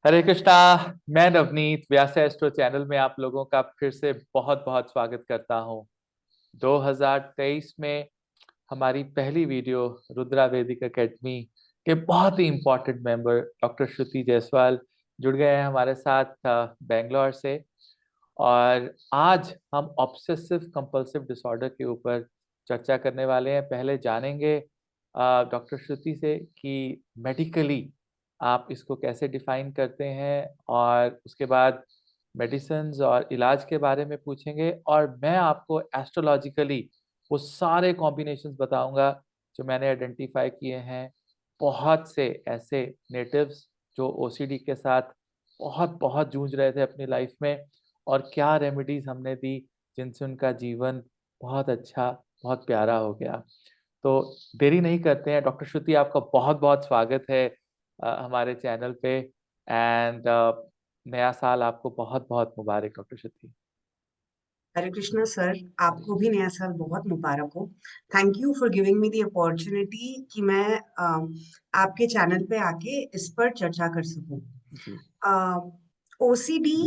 हरे कृष्णा। मैं नवनीत व्यास astro channel में आप लोगों का फिर से बहुत बहुत स्वागत करता हूं। 2023 में हमारी पहली वीडियो रुद्रा वैदिक एकेडमी के बहुत ही इम्पोर्टेंट मेंबर डॉक्टर श्रुति जायसवाल जुड़ गए हैं हमारे साथ बेंगलोर से। और आज हम ऑब्सेसिव कंपल्सिव डिसऑर्डर के ऊपर चर्चा करने वाले हैं। पहले जानेंगे डॉक्टर श्रुति से कि मेडिकली आप इसको कैसे डिफाइन करते हैं, और उसके बाद मेडिसिन्स और इलाज के बारे में पूछेंगे। और मैं आपको एस्ट्रोलॉजिकली वो सारे कॉम्बिनेशंस बताऊंगा जो मैंने आइडेंटिफाई किए हैं। बहुत से ऐसे नेटिव्स जो ओसीडी के साथ बहुत बहुत जूझ रहे थे अपनी लाइफ में, और क्या रेमेडीज हमने दी जिनसे उनका जीवन बहुत अच्छा, बहुत प्यारा हो गया। तो देरी नहीं करते हैं, डॉक्टर श्रुति आपका बहुत बहुत स्वागत है हमारे चैनल पे। एंड नया साल आपको बहुत बहुत मुबारक डॉक्टर श्रुति। हरे कृष्णा सर, आपको भी नया साल बहुत मुबारक हो। Thank you for giving me the opportunity कि मैं आपके चैनल पे आके इस पर चर्चा कर सकूं। जी ओसीडी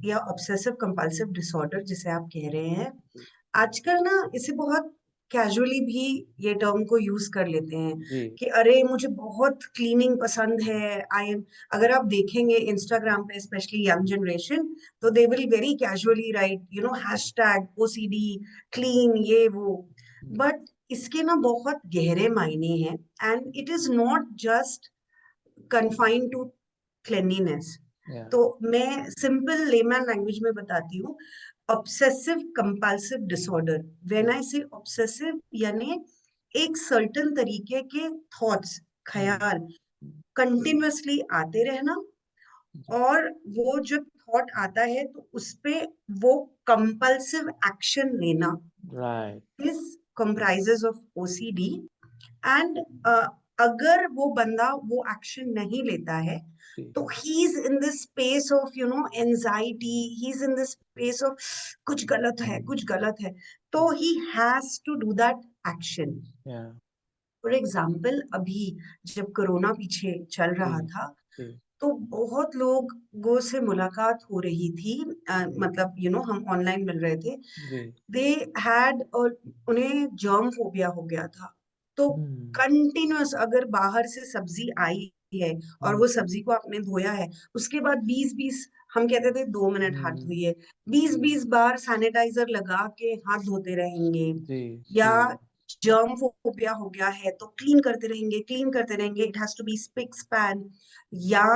या ऑब्सेसिव कंपल्सिव डिसऑर्डर जिसे आप कह रहे हैं, आजकल ना इसे बहुत कैजुअली भी ये टर्म को यूज कर लेते हैं जी कि अरे मुझे बहुत क्लीनिंग पसंद है। आई एम अगर आप देखेंगे इंस्टाग्राम पे स्पेशली यंग जनरेशन, तो they will very casually write hashtag OCD clean ये वो। बट इसके ना बहुत गहरे मायने हैं and it is not just confined to cleanliness. या तो मैं सिंपल लेमैन लैंग्वेज में बताती हूँ। Obsessive compulsive disorder, when I say obsessive यानी एक सर्टेन तरीके के थॉट्स, ख्याल कंटिन्यूअसली आते रहना, और वो जब थॉट आता है तो उस पे वो कंपल्सिव एक्शन लेना, right this comprises of OCD। And अगर वो बंदा वो एक्शन नहीं लेता है जी तो he is in this space of anxiety, he is in this space of कुछ गलत है, कुछ गलत है, तो he has to do that action. या फॉर एग्जाम्पल, अभी जब कोरोना पीछे चल जी रहा था जी तो बहुत लोगों से मुलाकात हो रही थी, जी मतलब हम ऑनलाइन मिल रहे थे। जी दे हैड, और उन्हें जर्म फोबिया हो गया था। तो हम्म कंटिन्यूअस अगर बाहर से सब्जी आई है और हम्म वो सब्जी को आपने धोया है, उसके बाद 20-20, हम कहते थे 2 मिनट हाथ हम्म, धोइए, बीस जी बीस बार सैनिटाइजर लगा के हाथ धोते रहेंगे। जी या जी जर्म फोबिया हो गया है तो क्लीन करते रहेंगे, क्लीन करते रहेंगे, it has to be spick span. या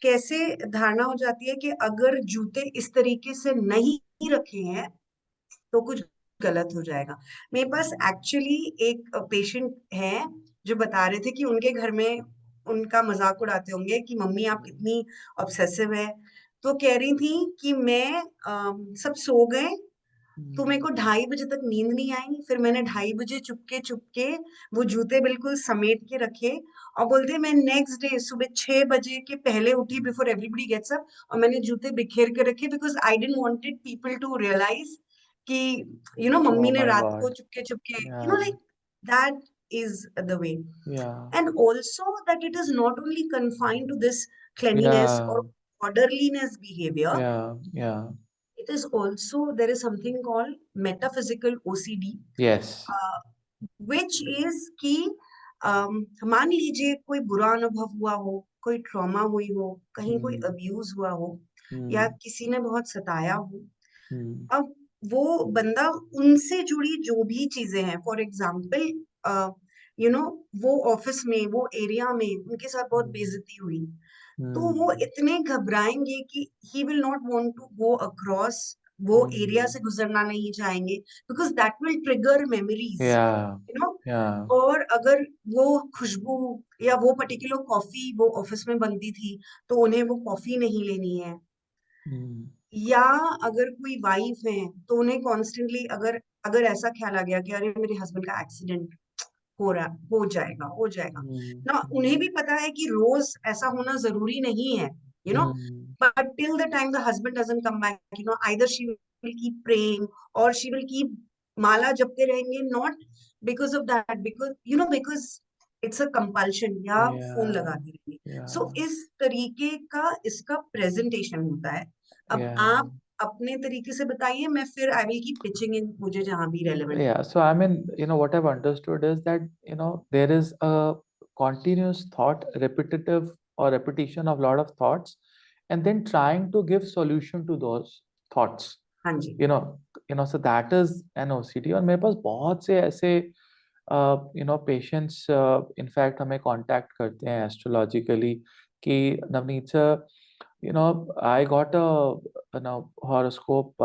कैसे धारणा हो जाती है कि अगर जूते इस तरीके से नहीं रखे हैं तो कुछ गलत हो जाएगा। मेरे पास एक्चुअली एक पेशेंट है जो बता रहे थे कि उनके घर में उनका मजाक उड़ाते होंगे कि मम्मी आप इतनी ऑब्सेसिव है। तो कह रही थी कि मैं सब सो गए तो मेरे को 2:30 बजे तक नींद नहीं आई, फिर मैंने 2:30 बजे चुपके चुपके वो जूते बिल्कुल समेट के रखे, और बोलते मैं नेक्स्ट डे सुबह 6 बजे के पहले उठी बिफोर एवरीबडी गेट्स अप, और मैंने जूते बिखेर के रखे because I didn't wanted people to realise कि ओह मम्मी ने माय रात को गॉड चुपके चुपके या like that is the way. या And also that it is not only confined to this या cleanliness or orderliness behavior, या या it is also, there is something called metaphysical OCD, yes uh, which is कि मान लीजिए कोई बुरा अनुभव हुआ हो, कोई ट्रॉमा हुई हो, कहीं कोई हम्म अब्यूज हुआ हो, या हम्म किसी ने बहुत सताया हो। हम्म अब वो बंदा, उनसे जुड़ी जो भी चीजें हैं, फॉर एग्जाम्पल यू नो वो ऑफिस में, वो एरिया में उनके साथ बहुत बेइज्जती हुई, तो वो हम्म इतने घबराएंगे कि he will not want to go across, वो एरिया हम्म से गुजरना नहीं चाहेंगे, because that will trigger memories या यू नो या और अगर वो खुशबू या वो पर्टिकुलर कॉफी वो ऑफिस में बनती थी तो उन्हें वो कॉफी नहीं लेनी है। हम्म या अगर कोई वाइफ है तो उन्हें कॉन्स्टेंटली, अगर अगर ऐसा ख्याल आ गया कि अरे मेरे हस्बैंड का एक्सीडेंट हो रहा, हो जाएगा ना, उन्हें भी पता है कि रोज ऐसा होना जरूरी नहीं है, you know hmm but till the time the husband doesn't come back, either she will keep praying or she will keep माला जपते रहेंगे, not because of that, because because it's a compulsion, या फोन yeah, लगा देंगे। सो yeah, इस तरीके का इसका presentation होता है। अब yeah. आप अपने तरीके से बताइए, मैं फिर आई विल कीप पिचिंग इन, मुझे जहां भी relevant Yeah, so I mean, what I've understood is that, there is a continuous thought, repetitive or repetition of lot of thoughts, and then trying to give solution to those thoughts. हाँ जी। So that is an OCD. और मेरे पास बहुत से ऐसे patients in fact हमें contact करते हैं astrologically कि Navneet sir, I got a horoscope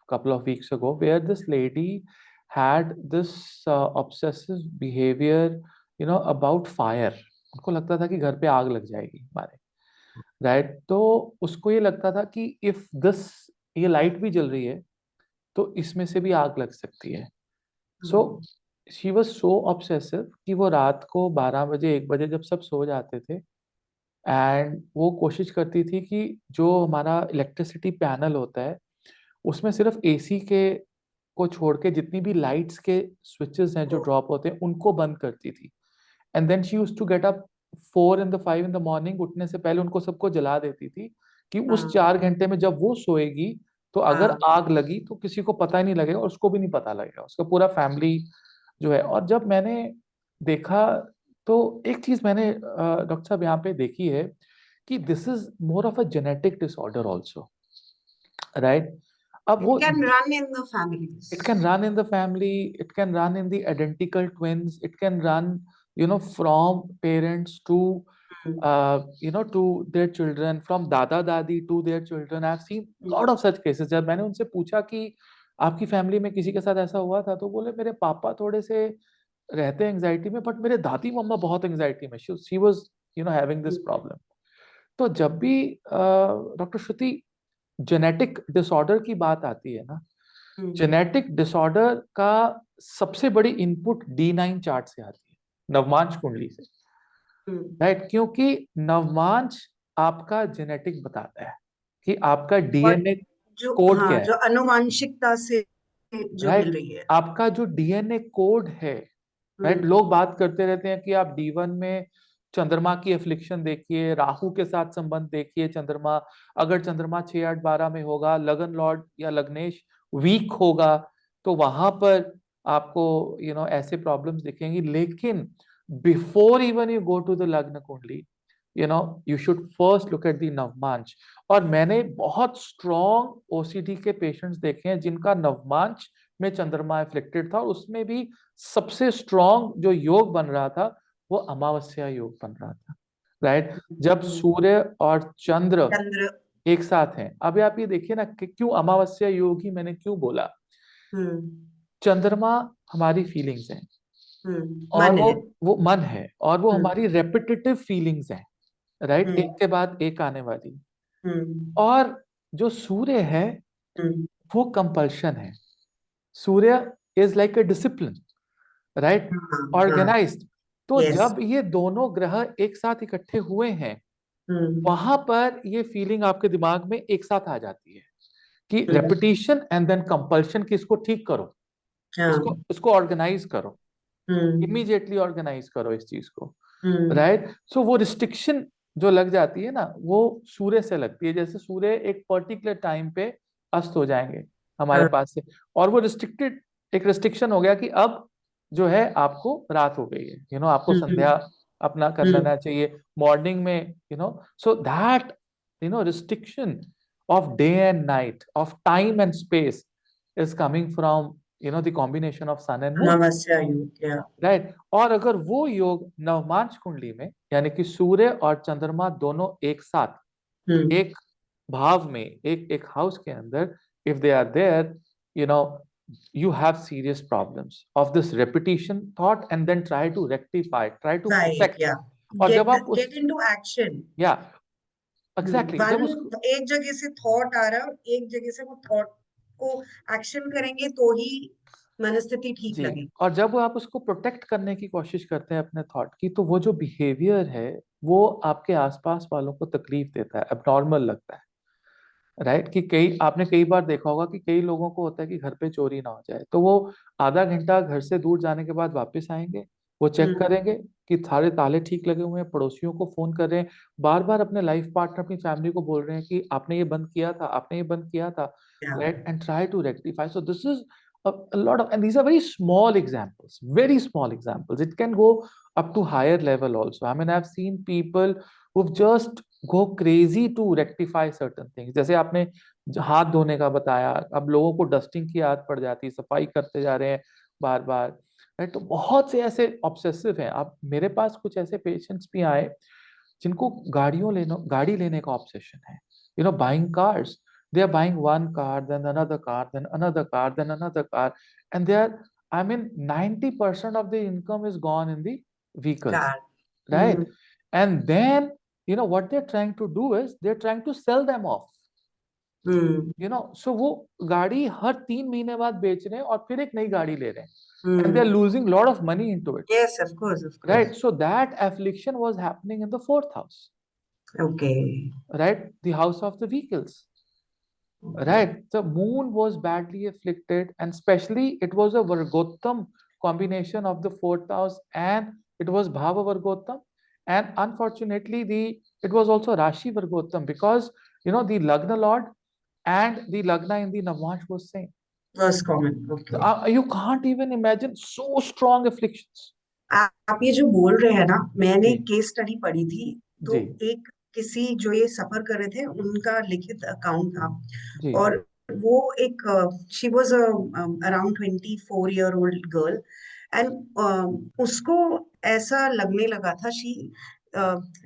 couple of weeks ago where this lady had this obsessive behavior, about fire. उनको लगता था कि घर पे आग लग जाएगी हमारे, राइट? तो उसको ये लगता था कि इफ दिस, ये लाइट भी जल रही है तो इसमें से भी आग लग सकती है। So she was so obsessive कि वो रात को 12 बजे 1 बजे जब सब सो जाते थे, एंड वो कोशिश करती थी कि जो हमारा इलेक्ट्रिसिटी पैनल होता है उसमें सिर्फ एसी के को छोड़ के जितनी भी लाइट्स के स्विचेस हैं जो ड्रॉप होते हैं उनको बंद करती थी। And then she used to get up 4 in the 5 in the morning, उठने से पहले उनको सबको जला देती थी कि उस हाँ 4 घंटे में जब वो सोएगी तो अगर हाँ आग लगी तो किसी को पता ही नहीं लगेगा और उसको भी नहीं पता लगेगा, उसका पूरा फैमिली जो है। और जब मैंने देखा तो एक चीज मैंने डॉक्टर साहब यहाँ पे देखी है कि this is more of a genetic disorder also, right? अब इट वो, can run in the families. it can run in the family, it can run in the identical twins, it can run, from parents to, to their children, from dada dadi to their children. I've seen lot of such cases. जब मैंने उनसे पूछा कि आपकी family में किसी के साथ ऐसा हुआ था, तो बोले मेरे पापा थोड़े से रहते हैं एंजाइटी में, बट मेरे दादी मम्मा बहुत एंजाइटी में, she was having this problem. तो जब भी डॉक्टर श्रुति जेनेटिक डिसऑर्डर की बात आती है ना, जेनेटिक डिसऑर्डर का सबसे बड़ी इनपुट D9 चार्ट से आती है, नवमांश कुंडली से, राइट? क्योंकि नवमांश आपका जेनेटिक बताता है कि आपका और डीएनए जो, कोड क्या हाँ, है, जो अनुवांशिकता से जो मिल राइट? रही है। आपका जो डीएनए कोड है, राइट? हम्म लोग बात करते रहते हैं कि आप D1 में चंद्रमा की एफ्लिक्शन देखिए, राहु के साथ संबंध देखिए, चंद्रमा, अगर चंद्रमा 6 8 12 में होगा, लगन लॉर्ड या लग्नेश वीक होगा, तो वहां पर आपको ऐसे प्रॉब्लम्स दिखेंगी। लेकिन before even you go to the lagna kundali, you should first look at the navamsha. और मैंने बहुत स्ट्रॉन्ग ओसीडी के पेशेंट्स देखे हैं जिनका नवमांश में चंद्रमा एफ्लिक्टेड था, और उसमें भी सबसे स्ट्रॉन्ग जो योग बन रहा था वो अमावस्या योग बन रहा था, राइट? जब सूर्य और चंद्र चंद्र। एक साथ हैं। अभी आप ये देखिए ना कि क्यों अमावस्या योग ही मैंने क्यों बोला। हम्म चंद्रमा हमारी फीलिंग्स हैं, और मन है। वो मन है, और वो हम्म हमारी रेपिटेटिव फीलिंग्स हैं, राइट? एक हम्म के बाद एक आने वाली। हम्म और जो सूर्य है हम्म वो कंपल्शन है। Surya is like a discipline, right? हाँ हाँ। ऑर्गेनाइज्ड। तो यस। जब ये दोनों ग्रह एक साथ इकट्ठे हुए हैं, हम्म वहां पर ये फीलिंग आपके दिमाग में एक साथ आ जाती है कि हम्म रेपिटेशन एंड देन कंपल्शन, कि इसको ठीक करो, हाँ। इसको ऑर्गेनाइज करो, हम्म इमीडिएटली ऑर्गेनाइज करो इस चीज को, हम्म राइट? सो वो रिस्ट्रिक्शन जो लग जाती है ना, वो सूर्य से लगती है। जैसे सूर्य एक पर्टिकुलर टाइम पे अस्त हो जाएंगे हमारे हाँ। पास से, और वो रिस्ट्रिक्टेड, एक रिस्ट्रिक्शन हो गया कि अब जो है आपको रात हो गई है, आपको हम्म संध्या अपना कर हम्म लेना चाहिए मॉर्निंग में, so that restriction of day and night, of time and space is coming from the combination of sun and moon, अमावस्या योग, या। राइट? और अगर वो योग नवमांश कुंडली में, यानी कि सूर्य और चंद्रमा दोनों एक साथ हम्म एक भाव में, एक एक हाउस के अंदर, if they are there, you know you have serious problems of this repetition thought, and then try to rectify, try to right, perfect। या। और जब गेट आप उस, गेट इनटू एक्शन। या एग्जैक्टली, जब वन, उसको, एक जगह से थॉट आ रहा है और एक जगह से वो थॉट को एक्शन करेंगे तो ही मनस्थिति ठीक जी, लगेगी। और जब आप उसको प्रोटेक्ट करने की कोशिश करते हैं अपने थॉट की, तो वो जो बिहेवियर है वो आपके आसपास वालों को तकलीफ देता है, अबनॉर्मल लगता है, राइट? कि कई, आपने कई बार देखा होगा कि कई लोगों को होता है कि घर पे चोरी ना हो जाए, तो वो आधा घंटा घर से दूर जाने के बाद वापस आएंगे, वो चेक हम्म करेंगे, कि सारे ताले ठीक लगे हुए हैं, पड़ोसियों को फोन कर रहे हैं, बार बार अपने लाइफ पार्टनर, अपनी फैमिली को बोल रहे हैं कि आपने ये बंद किया था, आपने ये बंद किया था, या right? And try to rectify. So this is a lot of, and these are very small examples, very small examples. It can go up to higher level also. I mean, I've seen people who've just go crazy to rectify certain things. जैसे आपने हाथ धोने का बताया, अब लोगों को dusting की आदत पड़ जाती है, सफाई करते जा रहे हैं बार बार, राइट? तो बहुत से ऐसे ऑब्सेसिव हैं। अब मेरे पास कुछ ऐसे पेशेंट्स भी आए जिनको गाड़ी लेने का ऑब्सेशन है, buying cars. They are buying one car, then another car, then another car, then another car, and they are, I mean, 90% of the income is gone in the vehicles, car. right? Hmm. And then, what they're trying to do is they're trying to sell them off, hmm. so वो गाड़ी हर 3 महीने बाद बेच रहे हैं और फिर एक नई गाड़ी ले रहे हैं, and they're hmm. losing lot of money into it, yes, of course, of course. right? So that affliction was happening in the fourth house, okay. right? The house of the vehicles. Right, the moon was badly afflicted, and especially it was a Vargottam combination of the fourth house, and it was Bhava Vargottam, and unfortunately, it was also Rashi Vargottam, because the Lagna Lord and the Lagna in the Navvansh was same. First common, okay. You can't even imagine so strong afflictions. आप ये जो बोल रहे हैं ना, मैंने जी case study पढ़ी थी। तो जी एक किसी जो ये सफर कर रहे थे उनका लिखित अकाउंट था। जी और वो एक, she was around 24-year-old girl. And उसको ऐसा लगने लगा था,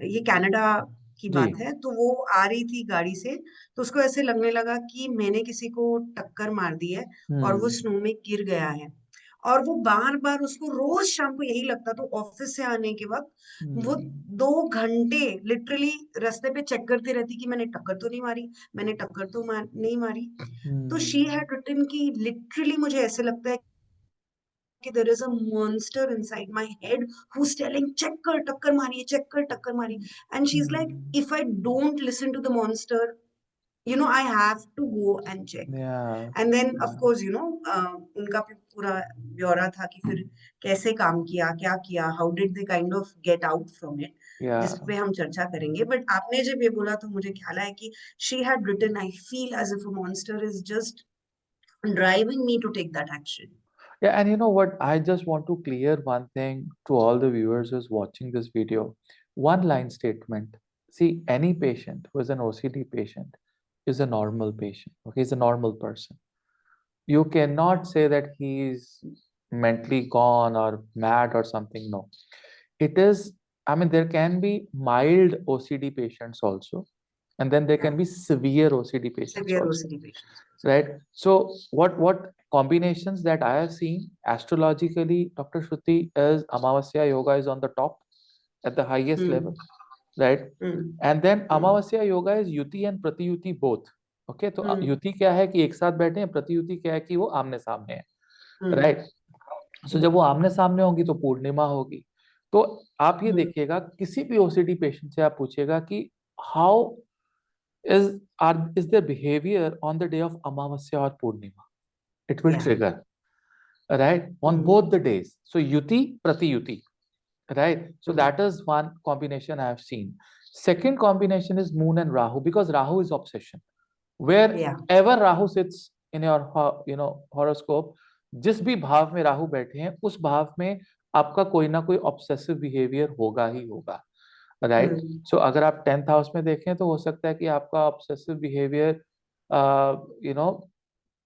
ये कनाडा की जी। बात है, तो वो आ रही थी गाड़ी से। तो उसको ऐसे लगने लगा कि मैंने किसी को टक्कर मार दी है और वो हम्म स्नो में गिर गया है। और वो बार बार, उसको रोज शाम को यही लगता। तो ऑफिस से आने के वक्त वो हम्म 2 घंटे लिटरली रास्ते पे चेक करती रहती कि मैंने टक्कर तो नहीं मारी, मैंने टक्कर तो नहीं मारी। तो शी हम्म हैड रिटन कि लिटरली मुझे ऐसे लगता है कि there is a monster inside my head who's telling check कर, टक्कर मारी है, चेक कर, टक्कर मारी। And she is like, hmm if I don't listen to the monster, I have to go and check. yeah and then of yeah course उनका पूरा ब्यौरा था कि फिर कैसे काम किया, क्या किया, how did they kind of get out from it, जिस yeah पे हम चर्चा करेंगे। बट आपने जब ये बोला तो मुझे ख्याल आया कि she had written, I feel as if a monster is just driving me to take that action. Yeah, and you know what? I just want to clear one thing to all the viewers who's watching this video. One line statement. See, any patient who is an OCD patient is a normal patient. Okay, he's a normal person. You cannot say that he's mentally gone or mad or something. No. It is, I mean, there can be mild OCD patients also, and then there या can be severe OCD patients severe also, OCD patients. right? So what combinations that I have seen astrologically, Dr. Shruti, is Amavasya Yoga is on the top at the highest hmm. level, right? Hmm. And then hmm. Amavasya Yoga is Yuti and Pratyuti both. Okay, तो हम्म। युति क्या है कि एक साथ बैठे हैं, प्रत्युति क्या है कि वो आमने सामने है, हम्म। राइट? सो जब वो आमने सामने होंगी तो पूर्णिमा होगी। तो आप ये हम्म। देखिएगा, किसी भी ओसीडी पेशेंट से आप पूछिएगा कि how is their behavior on the day of Amavasya or Purnima, it will या। trigger, right, on hmm. both the days. So Yuti, Pratyuti, right? So hmm. that is one combination I have seen. Second combination is Moon and Rahu, because Rahu is obsession. या। Wherever Rahu sits in your horoscope, जिस भी भाव में राहु बैठे हैं उस भाव में आपका कोई ना कोई ऑब्सेसिव बिहेवियर होगा ही होगा, राइट? हम्म। सो अगर आप 10th हाउस में देखें तो हो सकता है कि आपका ऑब्सेसिव बिहेवियर यू नो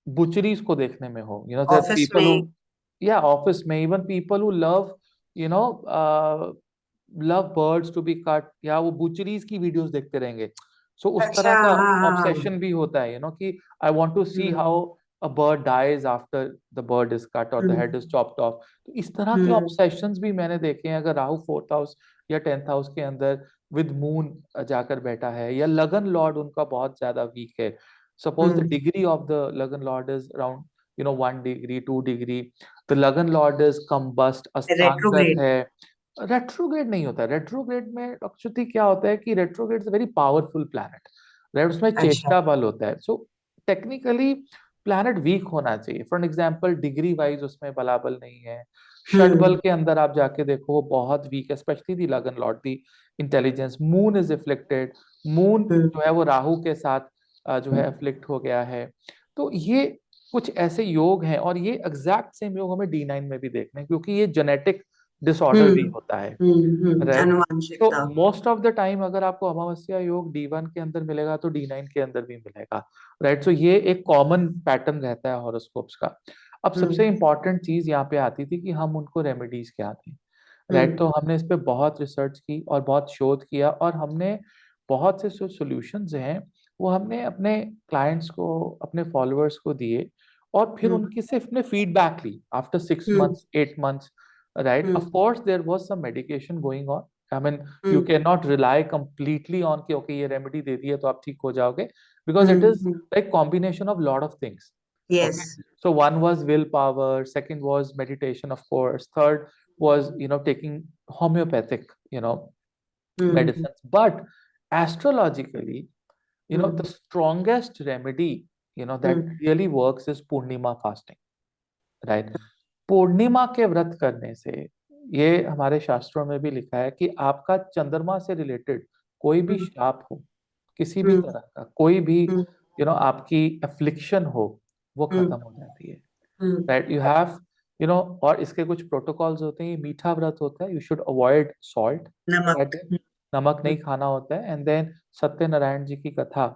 बुचरीज को देखने में हो, दैट ऑफिस पीपल हु, में। या ऑफिस में, even people who love you know love birds to be cut, या वो बुचरीज की वीडियोस देखते रहेंगे। सो उस अच्छा, तरह का हाँ, हाँ, हाँ। ऑब्सेशन भी होता है, कि I want to see hmm. How a bird dies after the bird is cut और the head is hmm. Chopped off. तो इस तरह के हम्म। ऑब्सेशंस भी मैंने देखे हैं। अगर राहु 4th हाउस या 10th हाउस के अंदर विद मून जाकर बैठा है, या लगन लॉर्ड उनका बहुत ज्यादा वीक है, suppose the hmm. degree of the lagan lord is around 1 degree 2 degree, the lagan lord is combust, astrangat retrograde. है। रेट्रोग्रेड नहीं होता। रेट्रोग्रेड में अक्षुति क्या होता है कि retrograde is very powerful planet, right? उसमें अच्छा। चेष्टा बल होता है। सो टेक्निकली प्लैनेट वीक होना चाहिए। फॉर एग्जाम्पल डिग्री वाइज उसमें बलाबल नहीं है, षडबल के अंदर आप जाके देखो वो बहुत वीक है, स्पेशली दी लगन Lord, the intelligence. Moon is afflicted, moon जो है वो राहु के साथ जो है एफ्लिक्ट हो गया है। तो ये कुछ ऐसे योग हैं, और ये एग्जैक्ट सेम योग हमें D9 में भी देखने हैं, क्योंकि ये जेनेटिक डिसऑर्डर भी होता है, राइट। तो आनुवांशिकता। मोस्ट ऑफ द टाइम अगर आपको अमावस्या योग D1 के अंदर मिलेगा तो D9 के अंदर भी मिलेगा, राइट। सो ये एक कॉमन पैटर्न रहता है हॉरोस्कोप्स का। अब सबसे इंपॉर्टेंट चीज यहाँ पे आती थी कि हम उनको रेमेडीज क्या दें, राइट। तो हमने इस पे बहुत रिसर्च की और बहुत शोध किया, और हमने बहुत से जो सॉल्यूशंस हैं वो हमने अपने क्लाइंट्स को, अपने फॉलोअर्स को दिए, और फिर उनकी से अपने feedback Lee after 6 months 8 months, right. Of course there was some medication going on. I mean, you cannot rely completely on कि okay ये रेमेडी दे दी है तो आप ठीक हो जाओगे, because it is like combination of lot of things. Yes. Okay, so one was willpower, second was meditation, of course, third was taking homeopathic medicines. But astrologically, the strongest remedy that really works is Purnima fasting, right. पूर्णिमा के व्रत करने से, ये हमारे शास्त्रों में भी लिखा है कि आपका चंद्रमा से रिलेटेड कोई भी शाप हो, किसी भी तरह का कोई भी आपकी अफ्लिक्शन हो, वो खत्म हो जाती है, राइट। यू हैव और इसके कुछ प्रोटोकॉल्स होते हैं। ये मीठा व्रत होता है, यू शुड अवॉइड सॉल्ट, नमक। नमक नहीं खाना होता है। एंड देन सत्यनारायण जी की कथा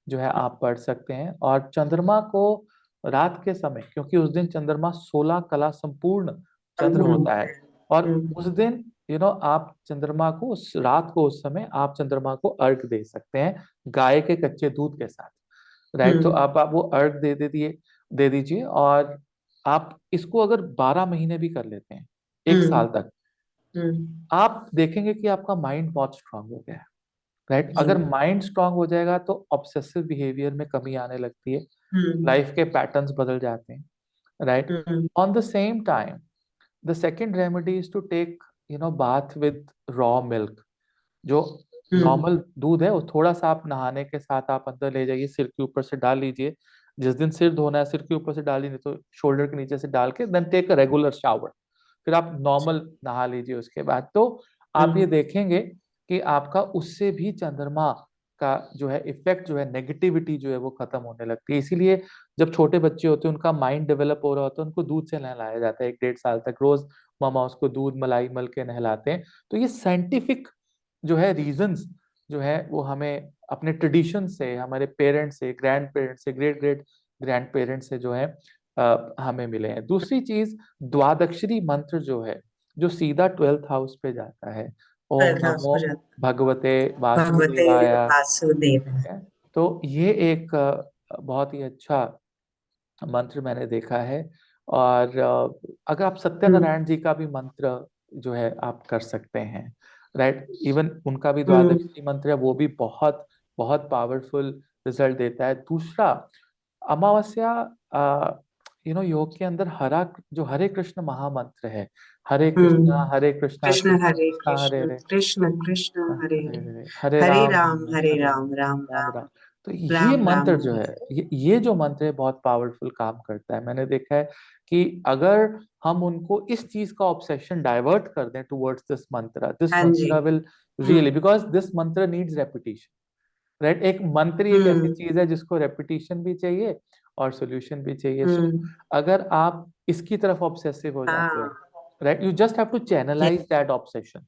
जो है आप पढ़ सकते हैं, और चंद्रमा को रात के समय, क्योंकि उस दिन चंद्रमा 16 कला संपूर्ण चंद्र होता है, और उस दिन आप चंद्रमा को उस रात को, उस समय आप चंद्रमा को अर्घ दे सकते हैं गाय के कच्चे दूध के साथ, राइट। तो आप वो अर्घ दे दीजिए, और आप इसको अगर 12 महीने भी कर लेते हैं, 1 साल तक, आप देखेंगे कि आपका माइंड बहुत स्ट्रांग हो गया है, राइट। अगर माइंड स्ट्रांग हो जाएगा तो ऑब्सेसिव बिहेवियर में कमी आने लगती है, लाइफ के पैटर्न्स बदल जाते हैं, right. On the same time the second remedy is to take bath with raw milk. जो नॉर्मल दूध है वो थोड़ा सा आप नहाने के साथ आप अंदर ले जाइए, सिर के ऊपर से डाल लीजिए। जिस दिन सिर धोना है सिर के ऊपर से डालिए, नहीं तो शोल्डर के नीचे से डाल के then take a regular shower, फिर आप नॉर्मल नहा लीजिए उसके बाद। तो आप ये देखेंगे कि आपका उससे भी चंद्रमा का जो है इफेक्ट, जो है नेगेटिविटी जो है वो खत्म होने लगती है। इसीलिए जब छोटे बच्चे होते हैं, उनका माइंड डेवलप हो रहा होता है, उनको दूध से नहलाया जाता है 1 1.5 साल तक, रोज मामा उसको दूध मलाई मल के नहलाते हैं। तो ये साइंटिफिक जो है रीजंस जो है वो हमें अपने ट्रेडिशन से, हमारे पेरेंट्स से, ग्रैंड पेरेंट्स से, ग्रेट ग्रेट ग्रैंड पेरेंट्स से जो है हमें मिले हैं। दूसरी चीज, द्वादक्षरी मंत्र जो है, जो सीधा 12th हाउस पे जाता है, ओम नमो भगवते भगवते वासुदेवाय, वासुदेव। ठीक है। तो ये एक बहुत ही अच्छा मंत्र मैंने देखा है। और अगर आप सत्यनारायण जी का भी मंत्र जो है आप कर सकते हैं, राइट। इवन उनका भी द्वादशी मंत्र है, वो भी बहुत बहुत पावरफुल रिजल्ट देता है। दूसरा, अमावस्या योग के अंदर जो हरे कृष्ण महामंत्र है, हरे कृष्णा हरे कृष्णा कृष्ण कृष्ण हरे कृष्णा हरे कृष्ण हरे, कृष्ण कृष्ण हरे हरे हरे, हरे, हरे हरे राम राम हरे हरे राम राम राम राम राम। तो ये राम राम मंत्र जो हरे है, हरे। ये जो मंत्र है बहुत पावरफुल काम करता है। मैंने देखा है कि अगर हम उनको इस चीज का ऑब्सेशन डाइवर्ट कर दें टुवर्ड्स दिस हाँ जी। मंत्र विल रियली, बिकॉज दिस मंत्र नीड्स रेपिटेशन, राइट। एक मंत्र ही एक ऐसी चीज है जिसको रेपिटेशन भी चाहिए और सोल्यूशन भी चाहिए। सो अगर आप इसकी तरफ ऑब्सेसिव हो जाते हो, हाँ। Right, you just have to channelize that obsession,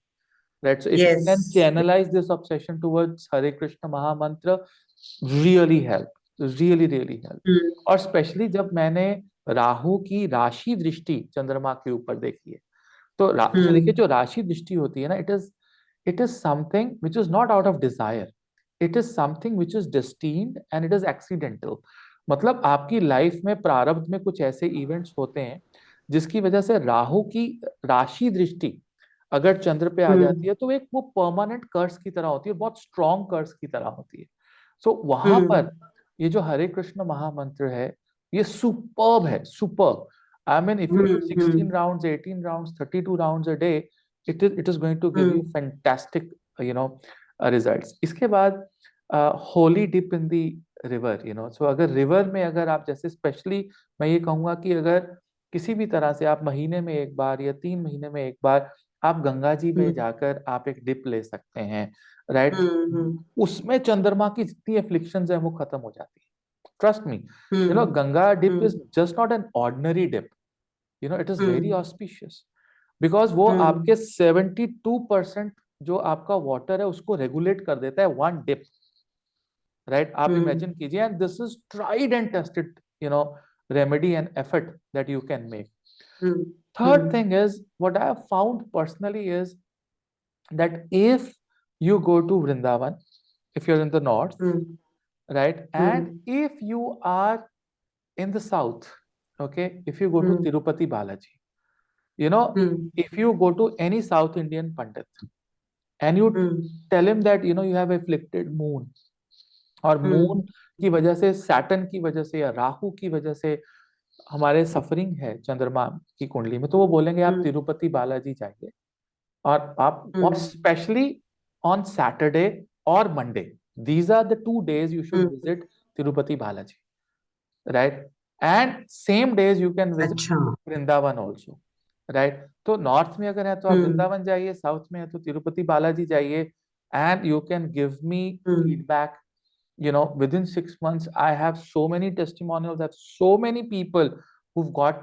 right? So if you yes. can channelize this obsession towards Hare Krishna Mahamantra, really help, really help। और स्पेशली जब मैंने राहु की राशि दृष्टि चंद्रमा के ऊपर देखी है, तो जो देखिए जो राशि दृष्टि होती है ना, it is something which is not out of desire, it is something which is destined and it is accidental. मतलब आपकी लाइफ में प्रारब्ध में कुछ ऐसे इवेंट्स होते हैं जिसकी वजह से राहु की राशि दृष्टि अगर चंद्र पे आ जाती है तो एक वो परमानेंट कर्स की तरह होती है, बहुत स्ट्रॉन्ग कर्स की तरह होती है। सो वहां पर ये जो हरे कृष्ण महामंत्र है, ये सुपर्ब है, superb. I mean if you do 16 rounds, 18 rounds, 32 rounds a day, it is going to give you fantastic you know results. इसके बाद holy dip in the river, so अगर रिवर में अगर आप जैसे, स्पेशली मैं ये कहूंगा कि अगर किसी भी तरह से आप महीने में एक बार या 3 महीने में एक बार आप गंगा जी में हम्म जाकर आप एक डिप ले सकते हैं, राइट। हम्म उसमें चंद्रमा की जितनी एफ्लिक्शंस है वो खत्म हो जाती है, trust me. Hmm Ganga dip hmm is just not an ordinary dip, it is very hmm auspicious, because वो हम्म आपके 72% जो आपका वाटर है उसको रेगुलेट कर देता है वन डिप, राइट। आप हम्म इमेजिन कीजिए, and this is tried and tested remedy and effort that you can make. Hmm Third hmm thing is, what I have found personally is that if you go to Vrindavan, if you're in the north, hmm right, and hmm if you are in the south, okay, if you go to hmm Tirupati Balaji, you know, hmm if you go to any South Indian Pandit and you hmm tell him that you have afflicted moon, और moon हम्म की वजह से, Saturn की वजह से या राहु की वजह से हमारे सफरिंग है चंद्रमा की कुंडली में, तो वो बोलेंगे आप हम्म तिरुपति बालाजी जाइए, और हम्म स्पेशली ऑन सैटरडे और Monday, these are the 2 days you should hmm visit Tirupati Balaji, right? And same days you can visit अच्छा वृंदावन ऑल्सो, राइट। तो नॉर्थ में अगर है तो आप हम्म वृंदावन जाइए, साउथ में है तो तिरुपति बालाजी जाइए, and you can give me hmm feedback, within 6 months I have so many testimonials that so many people who've got,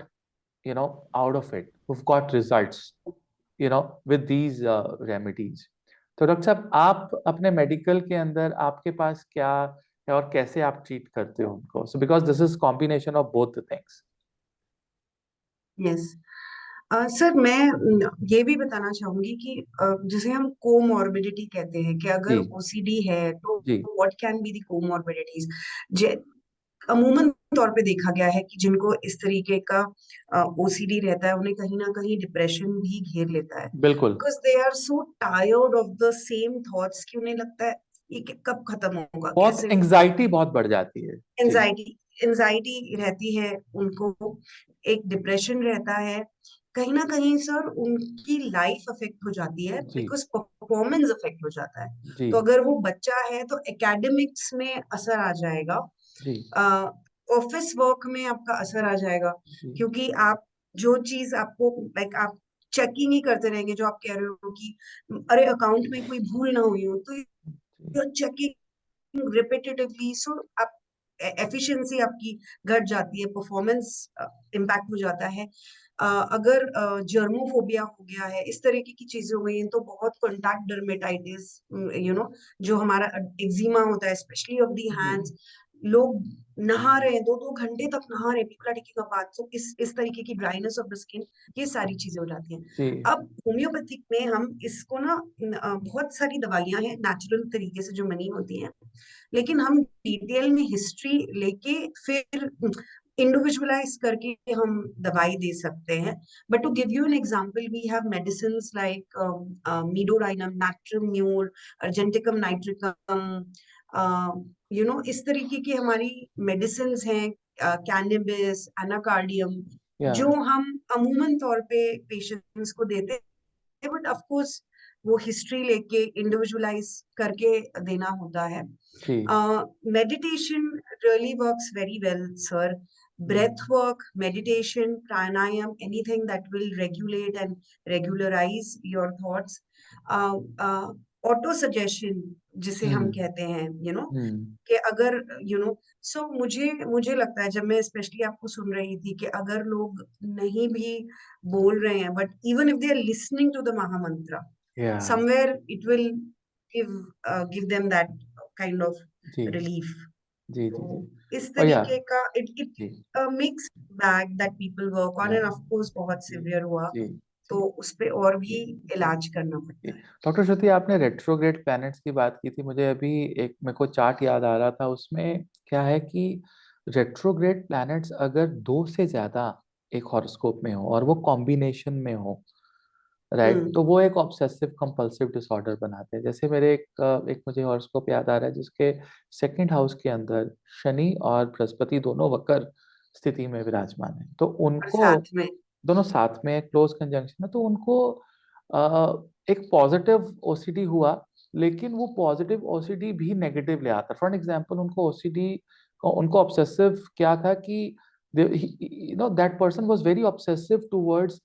out of it, who've got results, with these remedies. तो डॉक्टर साहब, आप अपने medical के अंदर आपके पास क्या है और कैसे आप ट्रीट करते हो उनको, so because this is combination of both the things. Yes sir मैं ये भी बताना चाहूंगी कि जिसे हम कोमॉर्बिडिटी कहते हैं कि अगर जी ओसीडी है तो जी what can be the comorbidities. अमूमन तौर पे देखा गया है कि जिनको इस तरीके का ओसीडी रहता है उन्हें कहीं ना कहीं डिप्रेशन भी घेर लेता है, बिल्कुल। Because they are so tired of the same thoughts कि उन्हें लगता है ये कब खत्म होगा, बहुत कैसे होगा। एंजाइटी बहुत बढ़ जाती है। जी एंजाइटी एंजाइटी रहती है उनको, एक डिप्रेशन रहता है, कहीं ना कहीं सर उनकी लाइफ अफेक्ट हो जाती है जी बिकॉज परफॉर्मेंस अफेक्ट हो जाता है। जी तो अगर वो बच्चा है तो एकेडमिक्स में असर आ जाएगा, जी ऑफिस वर्क में आपका असर आ जाएगा, जी क्योंकि आप जो चीज आपको लाइक आप चेकिंग ही करते रहेंगे, जो आप कह रहे हो कि अरे अकाउंट में कोई भूल ना हुई हो, तो जी यू चेकिंग रिपीटेटिवली, सो आप एफिशिएंसी आपकी घट जाती है, परफॉर्मेंस इम्पैक्ट हो जाता है। अगर जर्मोफोबिया हो गया है, इस तरीके की चीजें हो गई हैं, तो बहुत कॉन्टैक्ट डर्मेटाइटिस, जो हमारा एक्जिमा होता है स्पेशली ऑफ दी जी हैंड्स, लोग नहा रहे हैं, 2-2 घंटे तक नहा रहे हैं, people are taking a bath, so इस तरीके की ड्राइनेस ऑफ द स्किन, ये सारी चीजें हो जाती हैं। जी अब होम्योपैथिक में हम इसको ना बहुत सारी दवाइयां हैं नेचुरल तरीके से जो बनी होती हैं, लेकिन हम डिटेल में हिस्ट्री लेके फिर इंडिविजुअलाइज करके हम दवाई दे सकते हैं। But to give you an example, we have medicines like medorrhinum, natrium mur, argentum nitricum, इस तरीके की हमारी मेडिसिन्स हैं, कैनबिस, एनाकार्डियम, या जो हम अमूमन तौर पे पेशेंट्स को देते हैं, बट ऑफ कोर्स वो हिस्ट्री लेके इंडिविजुअलाइज करके देना होता है। जी Meditation really works very well, sir. Breath hmm work, meditation, pranayam, anything that will regulate and regularize your thoughts. Uh, uh, Auto suggestion जिसे हम हम्म कहते हैं, हम्म कि अगर सो मुझे मुझे लगता है, जब मैं स्पेशली आपको सुन रही थी, कि अगर लोग नहीं भी बोल रहे हैं, but even if they are listening to the महामंत्र, या somewhere it will give give them that kind of ji relief. जी जी जी तो इस और या तरीके का it ji makes back that people work on, या and of course बहुत जी severe हुआ जी तो जी उस पे और भी जी जी इलाज करना पड़ता है। डॉक्टर श्रुति, आपने रेट्रोग्रेड प्लैनेट्स की बात की थी, मुझे अभी एक मेरे को चार्ट याद आ रहा था, उसमें क्या है कि रेट्रोग्रेड प्लैनेट्स अगर 2 से ज्यादा एक हॉरोस्कोप में हो और वो कॉम्बिनेशन में हो, राइट, हम्म तो वो एक ऑब्सेसिव कंपल्सिव डिसऑर्डर बनाते हैं। जैसे मेरे एक मुझे हॉरोस्कोप याद आ रहा है जिसके सेकंड हाउस के अंदर शनि और बृहस्पति दोनों वक्र स्थिति में विराजमान है, तो और उनको साथ में दोनों साथ में क्लोज कंजंक्शन है, तो उनको एक पॉजिटिव ओसीडी हुआ, लेकिन वो पॉजिटिव ओसीडी भी नेगेटिव ले आता। फॉर एग्जांपल, उनको ओसीडी, उनको ऑब्सेसिव क्या था कि that person was very obsessive towards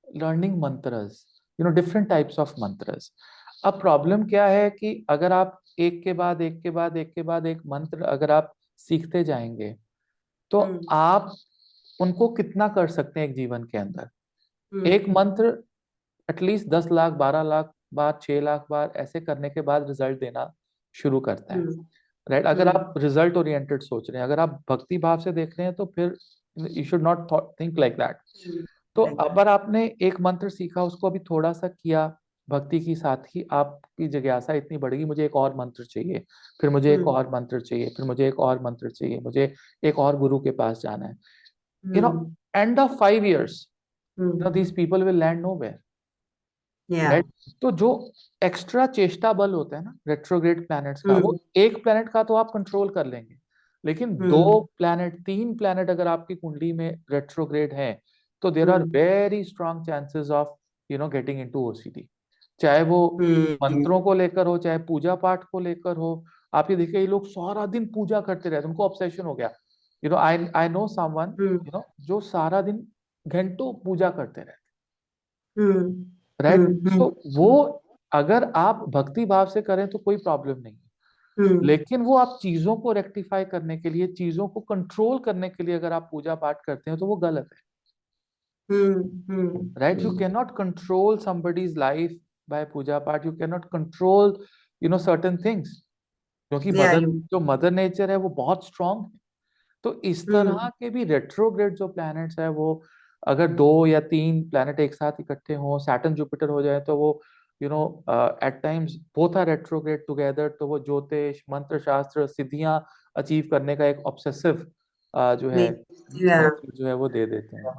learning mantras, different types of mantras. अब प्रॉब्लम क्या है कि अगर आप एक के बाद एक के बाद एक के बाद एक मंत्र अगर आप सीखते जाएंगे तो आप उनको कितना कर सकते हैं एक जीवन के अंदर। एक मंत्र एटलीस्ट 10 लाख 12 लाख बार 6 लाख बार ऐसे करने के बाद रिजल्ट देना शुरू करता है, राइट। अगर आप रिजल्ट ओरिएंटेड सोच रहे हैं, अगर आप भक्ति भाव से देख रहे हैं तो फिर you should not think like that. तो अगर आपने एक मंत्र सीखा, उसको अभी थोड़ा सा किया भक्ति के साथ ही, आपकी जिज्ञासा इतनी बढ़ेगी, मुझे एक और मंत्र चाहिए, फिर मुझे एक और मंत्र चाहिए, फिर मुझे एक और मंत्र चाहिए, मुझे एक और गुरु के पास जाना है। End of 5 years these people will land nowhere, right. तो जो एक्स्ट्रा चेष्टा बल होता है ना रेट्रोग्रेड प्लैनेट्स का, वो एक प्लैनेट का तो आप कंट्रोल कर लेंगे, लेकिन 2 प्लैनेट 3 प्लैनेट अगर आपकी कुंडली में रेट्रोग्रेड है तो there are very strong chances of getting into OCD. चाहे वो मंत्रों को लेकर हो, चाहे पूजा पाठ को लेकर हो। आप ये देखिए, ये लोग सारा दिन पूजा करते रहते, उनको ऑब्सेशन हो गया। आई नो समवन जो सारा दिन घंटों पूजा करते रहते, राइट। सो वो अगर आप भक्ति भाव से करें तो कोई प्रॉब्लम नहीं है, लेकिन वो आप चीजों को रेक्टिफाई करने के लिए, चीजों को कंट्रोल करने के लिए अगर आप पूजा पाठ करते हैं तो वो गलत है, right. You can not control somebody's life by puja path, you can not control certain things, क्योंकि जो मदर नेचर है वो बहुत स्ट्रांग है। तो इस तरह के भी रेट्रोग्रेड जो प्लैनेट्स है, वो अगर 2 या 3 प्लैनेट एक साथ इकट्ठे हों, सैटर्न जुपिटर हो जाए, तो वो at times both are retrograde together, तो वो ज्योतिष मंत्र शास्त्र सिद्धियां अचीव करने का एक ऑब्सेसिव जो है जो है वो दे देते हैं।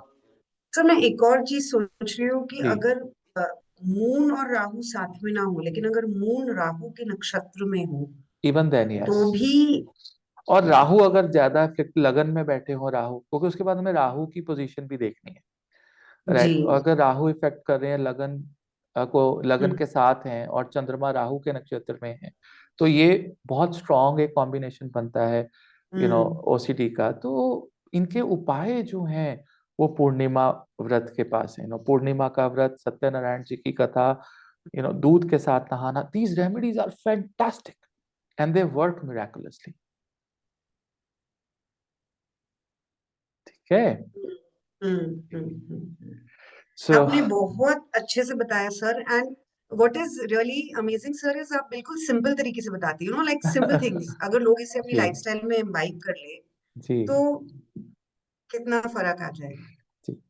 तो मैं एक और चीज सोच रही हूँ कि अगर मून और राहु साथ में ना हो, लेकिन अगर मून राहु के नक्षत्र में हो इवन देन यस, तो भी, और राहु अगर ज्यादा लगन में बैठे हो राहु, क्योंकि उसके बाद हमें राहु की पोजीशन भी देखनी है, राइट। अगर राहु इफेक्ट कर रहे हैं लगन को, लगन के साथ हैं और चंद्रमा राहु के नक्षत्र में है, तो ये बहुत स्ट्रॉन्ग एक कॉम्बिनेशन बनता है ओसीडी का। तो इनके उपाय जो हैं वो पूर्णिमा व्रत के पास है, पूर्णिमा का व्रत, सत्यनारायण जी की कथा, दूध के साथ नहाना, these remedies are fantastic and they work miraculously, ठीक है। आपने बहुत अच्छे से बताया sir. And what is really amazing sir is आप बिल्कुल सिंपल तरीके से बताती हो, लाइक सिंपल थिंग्स अगर लोग इसे अपनी लाइफस्टाइल में इम्बाइब कर ले तो कितना फर्क आ जाएगा। जी,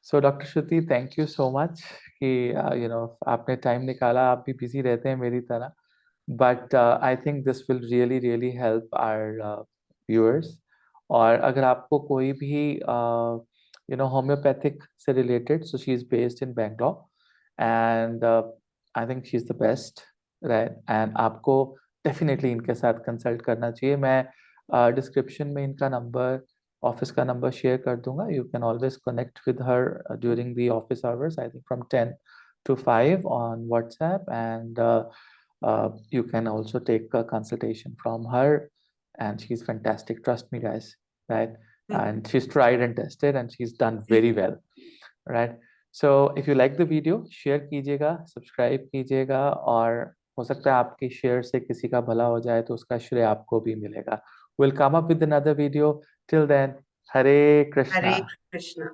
so doctor Shruti, thank you so much कि आपने टाइम निकाला, आप भी बिजी रहते हैं मेरी तरह, but I think this will really really help our viewers. और अगर आपको कोई भी होम्योपैथिक से related, so she is based in Bangalore and I think she is the best, right. एंड आपको डेफिनेटली इनके साथ कंसल्ट करना चाहिए। मैं डिस्क्रिप्शन में इनका नंबर, ऑफिस का नंबर शेयर कर दूंगा। You can always connect with her during the office hours, I think from 10 to 5 on WhatsApp, and you can also take a consultation from her, and she's fantastic, trust me guys, right? And she's tried and tested and she's done very well, right? So if you like the video, share कीजिएगा, subscribe कीजिएगा, और हो सकता है आपकी share से किसी का भला हो जाए तो उसका श्रेय आपको भी मिलेगा। We'll come up with another video. Till then, Hare Krishna. Hare Krishna.